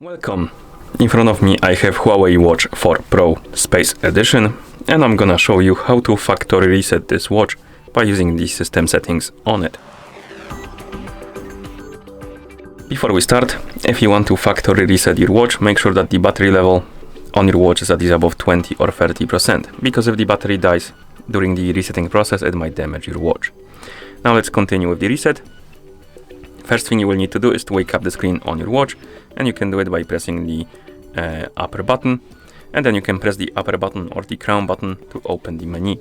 Welcome! In front of me I have Huawei Watch 4 Pro Space Edition, and I'm gonna show you how to factory reset this watch by using the system settings on it. Before we start, if you want to factory reset your watch, make sure that the battery level on your watch is at least above 20 or 30%, because if the battery dies during the resetting process, it might damage your watch. Now let's continue with the reset. First thing you will need to do is to wake up the screen on your watch, and you can do it by pressing the upper button, and then you can press the upper button or the crown button to open the menu.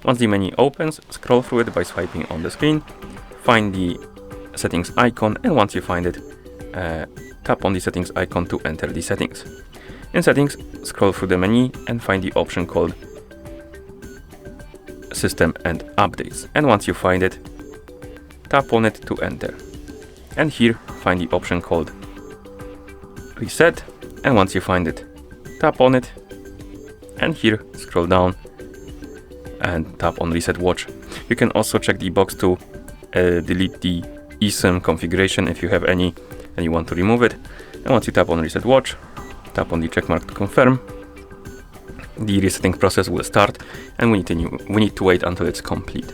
Once the menu opens, scroll through it by swiping on the screen, find the settings icon, and once you find it, tap on the settings icon to enter the settings. In settings, scroll through the menu and find the option called System and Updates, and once you find it, tap on it to enter. And here find the option called Reset, and once you find it, tap on it, and here scroll down and tap on Reset Watch. You can also check the box to delete the eSIM configuration if you have any and you want to remove it. And once you tap on Reset Watch, tap on the check mark to confirm. The resetting process will start, and we need to wait until it's complete.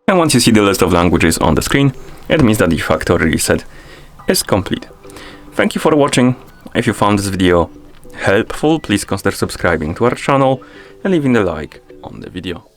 And once you see the list of languages on the screen, it means that the factory reset is complete. Thank you for watching. If you found this video helpful, please consider subscribing to our channel and leaving a like on the video.